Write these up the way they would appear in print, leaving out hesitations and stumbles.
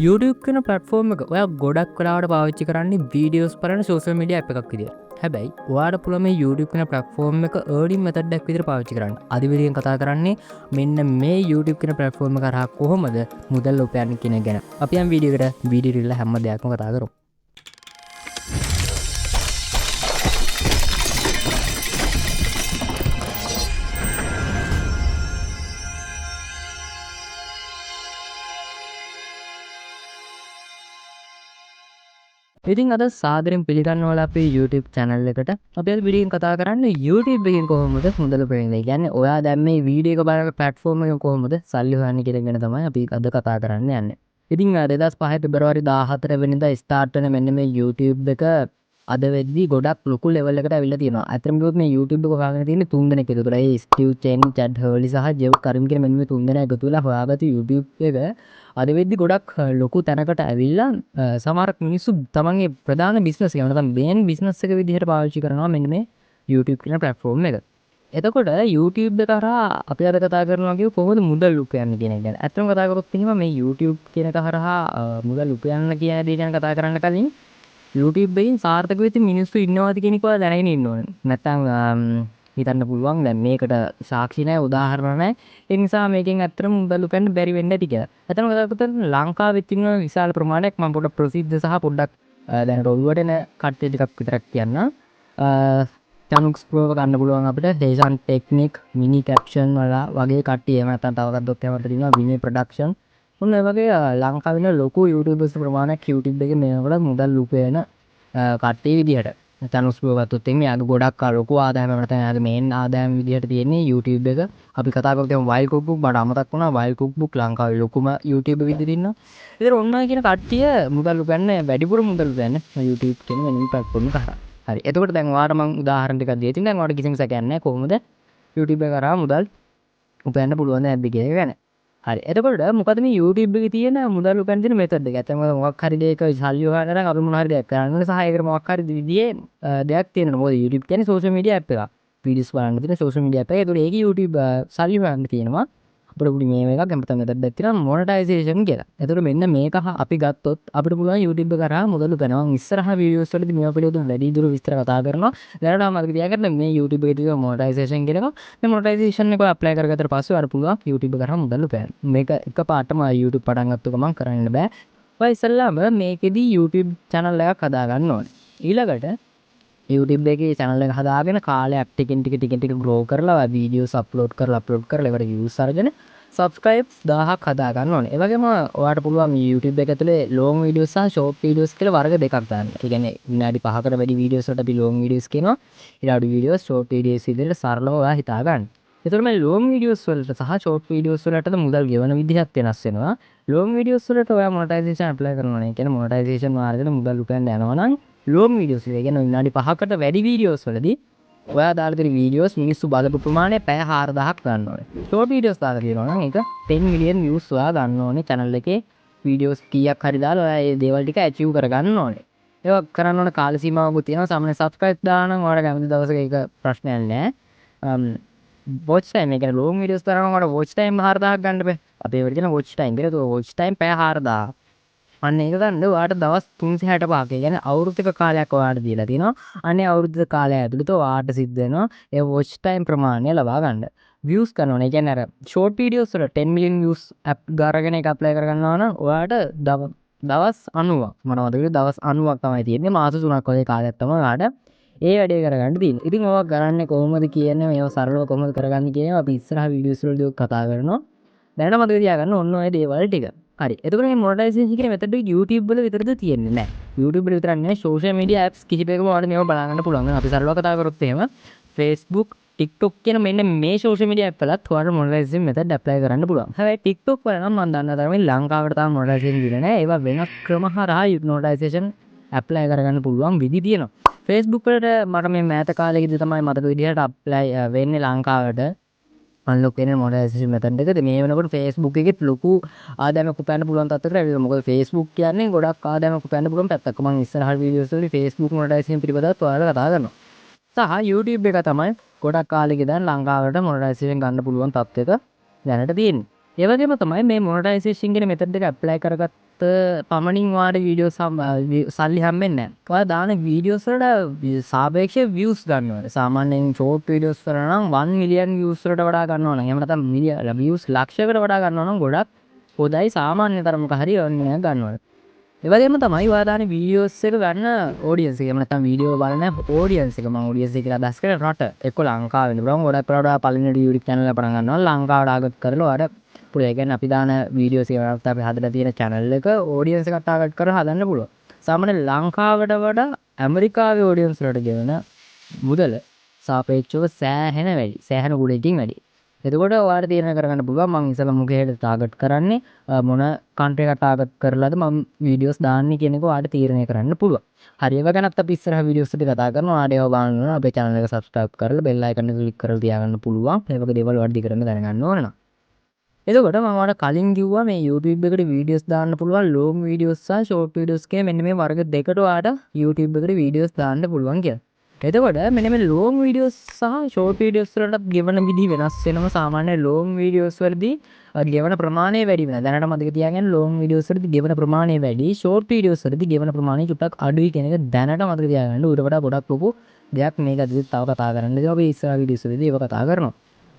YouTube කියන platform එක ඔයා ගොඩක් වෙලාවට පාවිච්චි කරන්නේ වීඩියෝස් බලන සෝෂල් මීඩියා ඇප් එකක් විදියට. හැබැයි ඔයාට පුළුවන් මේ YouTube කියන ප්ලට්ෆෝර්ම් එක earning method එකක් විදියට පාවිච්චි කරන්න. අද වීඩියෝෙන් කතා කරන්නේ මෙන්න මේ YouTube කියන ප්ලට්ෆෝර්ම් එක කරා කොහොමද මුදල් උපයන්නේ කියන එක ගැන. අපි යම් වීඩියෝකට වීඩියෝ රිල්ල හැම දෙයක්ම කතා කරමු. ඉතින් අද සාදරයෙන් පිළිගන්නවා අපේ YouTube channel එකට. අපි අද වීඩියෝෙන් කතා කරන්නේ YouTube එකෙන් කොහොමද මුදල් උපයන්නේ. කියන්නේ ඔයා දැන් මේ වීඩියෝ එක බලන platform එකෙන් කොහොමද සල්ලි හොයන්නේ කියන එක ගැන තමයි අපි අද කතා කරන්න යන්නේ. ඉතින් 2005 පෙබරවාරි 14 වෙනිදා ස්ටාර්ට් වෙන මෙන්න මේ YouTube එක අද වෙද්දී ගොඩක් ලොකු level එකකට ඇවිල්ලා තියෙනවා. අතරම කිව්වොත් මේ YouTube එක හොයාගෙන තියෙන්නේ 3 දෙනෙක් එකතු වෙලා. ඒ ස්ටිව් චෙන්, චැඩ් හර්ලි සහ ජෙව් කරිම් කියන මෙන්න මේ 3 දෙනා එකතු වෙලා හොයාගත්තු YouTube එක අද වෙද්දී ගොඩක් ලොකු තැනකට ඇවිල්ලා සමහර මිනිස්සු තමන්ගේ ප්‍රධාන බිස්නස් එක නැත්නම් මේන් බිස්නස් එක විදිහට පාවිච්චි කරනවා මෙන්න මේ YouTube කියන platform එක. එතකොට YouTube එක හරහා අපි අද කතා කරනවා කියව කොහොමද මුදල් උපයන්නේ කියන එක ගැන. ඇත්තම කතා කරොත් එහෙම මේ YouTube කියන එක හරහා මුදල් උපයන්න කියන දේ ගැන කතා කරන්න කලින් YouTube එකෙන් සාර්ථක වෙච්ච මිනිස්සු ඉන්නවාද කියන එක ඔයාලා දැනගෙන ඉන්න ඕනේ. නැත්තම් හිතන්න පුළුවන් දැන් මේකට සාක්ෂි නැහැ, උදාහරණ නැහැ. ඒ නිසා මේකෙන් ඇත්තටම මුදල් උපයන්න බැරි වෙන්න ඇති කියලා. ඇත්තම කතා කරොත් ලංකාවේ තියෙන විශාල ප්‍රමාණයක් මම පොඩ්ඩක් ප්‍රසිද්ධ සහ පොඩ්ඩක් දැන් ඔළුවට එන කට්ටිය ටිකක් විතරක් කියන්න. චනුක්ස් ප්‍රෝ ගන්න පුළුවන් අපිට දේශන් ටෙක්නික්, මිනි කැප්ෂන් වගේ කට්ටිය. එහෙම නැත්නම් තව ගත්තොත් එහෙම අපිට තියෙනවා විනය ප්‍රොඩක්ෂන්. ඔන්න ඒ වගේ ලංකාවේ ඉන්න ලොකු YouTubers ප්‍රමාණයක් YouTube එකේ මේකට මුදල් උපයන කට්ටිය විදිහට. චනුක්ස් ප්‍රෝ ගත්තොත් එimhe යාගේ ගොඩක් ලොකු ආදායමක් නැත්නම් යාගේ මේන් ආදායම විදිහට තියෙන්නේ YouTube එක. අපි කතා කරමු දැන් වයිල්ඩ් කුක් බුක් මට අමතක් වුණා. වයිල්ඩ් කුක් බුක් ලංකාවේ ලොකුම YouTube විදිහට ඉන්නවා. ඉතින් ඔන්න ඔය කියන කට්ටිය මුදල් උපයන්නේ වැඩිපුර මුදල් උපයන්නේ YouTube කියන වෙන platform එක කරා. හරි. එතකොට දැන් ඔයාලට මම උදාහරණ ටිකක් දෙයි. ඉතින් දැන් ඔයාලට කිසිම සැකයක් නැහැ කොහොමද YouTube එක කරා මුදල් උපයන්න පුළුවන් නැද්ද කියන එක ගැන. හරි. එතකොට මොකද මේ YouTube එකේ තියෙන මුදල් උපයන තියෙන මෙතඩ් එක. ඇත්තම මොකක් හරි දෙයක සල්ලි හොයන්න නම් අපි මොන හරි දෙයක් කරන්න ඕනේ සහ ඒකට මොකක් හරි විදිහේ දෙයක් තියෙනවා. මොකද YouTube කියන්නේ සෝෂල් මීඩියා ඇප් එකක්. වීඩියෝස් බලන්න තියෙන සෝෂල් මීඩියා ඇප් එකක්. ඒකට ඒකේ YouTube සල්ලි හොයන්න තියෙනවා. අපිට පුඩි මේ එකක් හැමතැන මෙතඩ් එකක් තියෙනවා මොනටයිසේෂන් කියලා. එතකොට මෙන්න මේක අපි ගත්තොත් අපිට පුළුවන් YouTube එක කරා මුදල් උපයනවා. මම ඉස්සරහා වීඩියෝස් වලදී මේවා පිළිබඳව වැඩි දුර විස්තර කතා කරනවා. දැනට මම මතක තියාගන්න මේ YouTube එකේ තියෙන මොනටයිසේෂන් කියන එක. මේ මොනටයිසේෂන් එක ඇප්ලයි කරගත්තට පස්සේ අර පුළුවන් YouTube එක කරා මුදල් උපයන්න. මේක එකපාරටම YouTube පටන් ගත්ත ගමන් කරන්න බෑ. ඔය ඉස්සෙල්ලාම මේකෙදි YouTube channel එකක් හදා ගන්න ඕනේ. ඊළඟට YouTube එකේ channel එක හදාගෙන කාලයක් ටිකින් ටික grow කරලා වීඩියෝස් අප්ලෝඩ් කරලා ඒවට views අරගෙන subscribes 1000ක් හදා ගන්න ඕනේ. ඒ වගේම ඔයාලට පුළුවන් YouTube එක ඇතුලේ long videos සහ short videos කියලා වර්ග දෙකක් දාන්න. ඒ කියන්නේ විනාඩි 5කට වැඩි videos වලට අපි long videos කියනවා. ඊට අඩු videos short videos විදිහට සරලව ඔයා හිතා ගන්න. ඒතර මේ long videos වලට සහ short videos වලට මුදල් ගෙවන විදිහත් වෙනස් වෙනවා. long videos වලට ඔයා monetization apply කරනවා නේ. කියන්නේ monetization මාර්ගයෙන් මුදල් උපයන්න යනවා නම් long videos එක කියන්නේ විනාඩි 5කට වැඩි videos වලදී ඔයා දාලා තියෙන videos මිනිස්සු බලපු ප්‍රමාණය පැය 4000ක් ගන්න ඕනේ. short videos දාලා තියෙනවා නම් ඒක 10 million views ඔයා ගන්න ඕනේ channel එකේ videos කීයක් හරි දාලා ඔයා මේ දේවල් ටික achieve කරගන්න ඕනේ. ඒක කරන්න ඕන කාල සීමාවකුත් තියෙනවා. සාමාන්‍ය subscribe දාලා නම් ඔයාලා කැමති දවසක ඒක ප්‍රශ්නයක් නැහැ. watch time එක long videos දානවා ඔයාලා watch time 4000ක් ගන්න බෑ. අපේ වෙලෙ කියන watch time කියලා. ඒක watch time පැය 4000. අන්න ඒක ගන්න ඔයාට දවස් 365ක්. ඒ කියන්නේ අවුරුද්දක කාලයක් ඔයාට දීලා තිනවා. අනේ අවුරුද්ද කාලය ඇතුළත ඔයාට සිද්ධ වෙනවා ඒ watch time ප්‍රමාණය ලබා ගන්න. views කරනවා. ඒ කියන්නේ අර short videos වල 10 million views app ගාරගෙන ඒක apply කරගන්නවා නම් ඔයාට දවස් 90ක් මම මතකයි දවස් 90ක් තමයි තියෙන්නේ. මාස 3ක් වගේ කාලයක් තමයි ඔයාට ඒ වැඩේ කරගන්න තියෙන්නේ. ඉතින් ඔයා කරන්නේ කොහොමද කියන්නේ මේව සරලව කොහොමද කරගන්නේ කියනවා අපි ඉස්සරහ වීඩියෝස් වලදී කතා කරනවා. දැනට මතක තියාගන්න ඔන්න ඔය දේවල් ටික. හරි. එතකොට මේ මොනටයිසේෂන් කියන මෙතඩ් එක YouTube වල විතරද තියෙන්නේ නැහැ. YouTube වල විතරක් නෙවෙයි social media apps කිහිපයකම ඔයාලට මේව බලා ගන්න පුළුවන්. අපි සරලව කතා කරොත් එහෙම Facebook, TikTok කියන මෙන්න මේ social media app වලත් ඔයාලට මොනටයිසේෂන් මෙතඩ් apply කරන්න පුළුවන්. හැබැයි TikTok වල නම් මම දන්නා තරමින් ලංකාවට තාම මොනටයිසේෂන් දීලා නැහැ. ඒවා වෙනස් ක්‍රම හරහා මොනටයිසේෂන් apply කරගන්න පුළුවන් විදි තියෙනවා. Facebook වලට මට මේ මෑත කාලෙකදී තමයි මතක විදිහට apply වෙන්නේ ලංකාවට. අන්ලොක් වෙන මොනටයිසේෂන් මෙතඩ් එකද මේ වෙනකොට Facebook එකෙත් ලොකු ආදායමක් උපයන්න පුළුවන් තත්ත්වයකට ඇවිල්ලා. මොකද Facebook කියන්නේ ගොඩක් ආදායමක් උපයන්න පුළුවන් පැත්තක්. මම ඉස්සරහට වීඩියෝස් වලදී Facebook මොනටයිසේෂන් පිළිබඳව ඔයාලට කතා කරනවා. සහ YouTube එක තමයි ගොඩක් කාලෙක ඉඳන් ලංකාවට මොනටයිසේෂන් ගන්න පුළුවන් තත්ත්වයක දැනට තියෙන්නේ. ඒ වගේම තමයි මේ මොනටයිසේෂන් කියන මෙතඩ් එක ඇප්ලයි කරගත් පමණින් වාට වීඩියෝ සල්ලි හම්බෙන්නේ නැහැ. ඔයා දාන වීඩියෝස් වලට සාපේක්ෂව views ගන්න ඕනේ. සාමාන්‍යයෙන් short videos වල නම් 1 million views වලට වඩා ගන්නවා නම් එහෙම නැත්නම් views ලක්ෂයකට වඩා ගන්නවා නම් ගොඩක් හොඳයි. සාමාන්‍ය තරමක හරි earning එකක් ගන්න ඕනේ. ඒ වගේම තමයි ඔයා දාන වීඩියෝස් එක ගන්න audience එක. එහෙම නැත්නම් වීඩියෝ බලන audience එක. මම audience එක කියලා අදහස් කරන්නේ රට. එක්ක ලංකාවේ ඉන්න බ්‍රෝන් ගොඩක් වෙලාවට පළවෙනි YouTube channel එක පටන් ගන්නවා. ලංකාවට ආගත් කරලා ඔයාට පුළුවන්. ඒ කියන්නේ අපි දාන වීඩියෝස් එක වලට අපි හදලා තියෙන channel එක audience එකට target කරලා හදන්න පුළුවන්. සාමාන්‍ය ලංකාවට වඩා ඇමරිකාවේ audience වලට ගෙවන මුදල සාපේක්ෂව සෑහෙන වැඩි. සෑහෙන ගුණයකින් වැඩි. එතකොට ඔයාලට තීරණය කරගන්න පුළුවන් මම ඉස්සෙල්ලා මොකේද ටාගට් කරන්නේ මොන කන්ට්‍රි එකට ටාගට් කරලාද මම වීඩියෝස් දාන්නේ කියන එක ඔයාලට තීරණය කරන්න පුළුවන්. හරි ඒව ගැනත් අපි ඉස්සරහ වීඩියෝස් වලදී කතා කරනවා. ඔයාලට ඒව බලන්න ඕන අපේ channel එක subscribe කරලා bell icon එක click කරලා තියාගන්න පුළුවන්. ඒ වගේ දේවල් ඔයාලට දිගටම දැනගන්න ඕන නම්. එතකොට මම ඔයාලට කලින් කිව්වා මේ YouTube එකට වීඩියෝස් දාන්න පුළුවන් long videos සහ short videos කියන මෙන්න මේ වර්ග දෙකට ඔයාලට YouTube එකට වීඩියෝස් දාන්න පුළුවන් කියලා. එතකොට මෙන්න මේ long videos සහ short videos වලට ගෙවන විදි වෙනස් වෙනවා. සාමාන්‍ය long videos වලදී ගෙවන ප්‍රමාණය වැඩි වෙනවා. දැනට මතක තියාගන්න long videos වලදී ගෙවන ප්‍රමාණය වැඩි, short videos වලදී ගෙවන ප්‍රමාණය චුට්ටක් අඩුයි කියන එක දැනට මතක තියාගන්න. ඌට වඩා ගොඩක් ලොකු දෙයක් මේක අදදී තව කතා කරන්න. ඉතින් අපි ඉස්සරහ videos වලදී ඒව කතා කරනවා.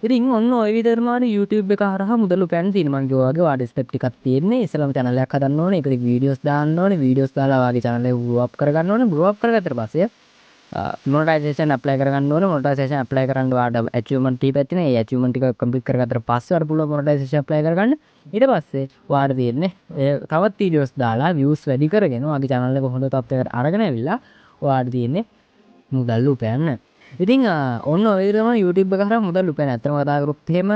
ඉතින් ඔන්න ඔය විදිහටම YouTube එක හරහා මුදල් උපයන්න තියෙනවා. මම කිව්වා වගේ වාඩි ස්ටෙප් ටිකක් තියෙන්නේ. ඉස්සෙල්ලාම channel එකක් හදන්න ඕනේ. ඒකට වීඩියෝස් දාන්න ඕනේ. වීඩියෝස් දාලා වාගේ channel එක grow up කරගන්න ඕනේ. grow up කරගත්තට පස්සේ මොනටයිසේෂන් ඇප්ලයි කරගන්න ඕනේ. මොනටයිසේෂන් ඇප්ලයි කරන්න වාට achievement ටිකක් තියෙනවා. ඒ achievement ටික complete කරගත්තට පස්සේ වාට පුළුවන් මොනටයිසේෂන් ඇප්ලයි කරගන්න. ඊට පස්සේ වාට තියෙන්නේ තවත් වීඩියෝස් දාලා views වැඩි කරගෙන වාගේ channel එක හොඳ තත්ත්වයකට අරගෙන ඇවිල්ලා වාට තියෙන්නේ මුදල් උපයන්න. ඉතින් ඔන්න ඔය විදිහට තමයි YouTube එක හරහා මුදල් උපයන්නේ. ඇත්තම කතා කරොත් එහෙම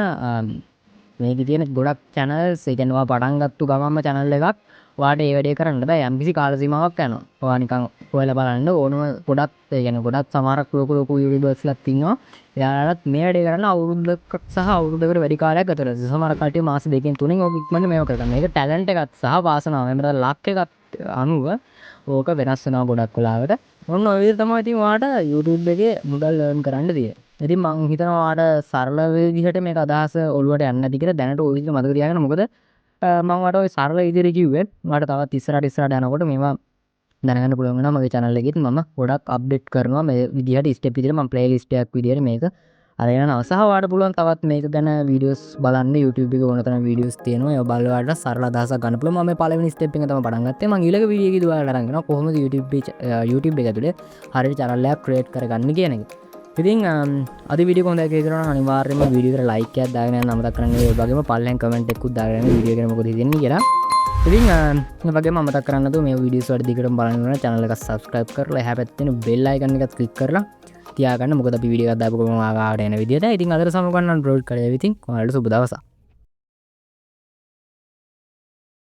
මේකේ තියෙන ගොඩක් channels ඒ කියන්නේ ඔයා පටන් ගත්තු ගමන්ම channel එකක් ඔයාට ඒ වැඩේ කරන්න බෑ. යම්කිසි කාල සීමාවක් යනවා. ඔයා නිකන් හොයලා බලන්න ඕනම ගොඩක් ඒ කියන්නේ ගොඩක් සමහරක් ලොකු YouTubersලාත් ඉන්නවා. එයාලට මේ වැඩේ කරන්න අවුරුද්දක් සහ අවුරුද්දකට වැඩි කාලයක් ගත වෙනවා. සමහර කට්ටිය මාස දෙකකින් තුනෙන් ඔක ඉක්මනට මේව කරගන්න. මේක ටැලන්ට් එකක් සහ වාසනාව. එහෙම නැත්නම් ලක් එකක් අනුව ඕක වෙනස් වෙනවා ගොඩක් වෙලාවට. ඔන්න ඔය විදිහට තමයි ඉතින් ඔයාට YouTube එකේ මුදල් earn කරන්න තියෙන්නේ. ඉතින් මම හිතනවා ඔයාට සරල විදිහට මේක අදහස ඔළුවට යන්නේ නැති කියලා දැනට ඔය විදිහට මතක තියාගන්න. මොකද මම ඔයාට ඔය සරල විදිහට කිව්වේ ඔයාට තවත් ඉස්සරහට යනකොට මේවා දැනගන්න පුළුවන් වෙනවා. මගේ channel එකෙත් මම ගොඩක් අප්ඩේට් කරනවා මේ විදිහට ස්ටෙප් විදිහට මම playlist එකක් විදිහට මේක අරගෙන යනවා. සහ ඔයාට පුළුවන් තවත් මේක ගැන වීඩියෝස් බලන්න YouTube එකේ ඕන තරම් වීඩියෝස් තියෙනවා. ඒවා බලලා ඔයාලට සරල අදහසක් ගන්න පුළුවන්. මම මේ පළවෙනි ස්ටෙප් එක තමයි පටන් ගත්තේ. මම ඊළඟ වීඩියෝ එකේදී ඔයාලට අරන් යනවා කොහොමද YouTube එක ඇතුලේ හරියට channel එකක් create කරගන්න කියන එක. ඉතින් අද වීඩියෝ කොහොමද කියලා නම් අනිවාර්යයෙන්ම වීඩියෝ එකට like එකක් දාගෙන යන්න අමතක කරන්න. ඒ වගේම පල්ලෙන් comment එකකුත් දාගෙන යන්න වීඩියෝ එක මොකද හිතෙන්නේ කියලා. ඉතින් ඒ වගේම මතක් කරන්න දෝ මේ වීඩියෝස් වල දිගටම බලන්න ඕන channel එක subscribe කරලා එහා පැත්තේ තියෙන bell icon එකත් click කරලා තියාගන්න. මොකද අපි වීඩියෝ එකක් දාපු ගමන් ආවට එන විදියට. ඉතින් අදට සමු ගන්න Android කරේ. ඉතින් ඔයාලට සුබ දවසක්.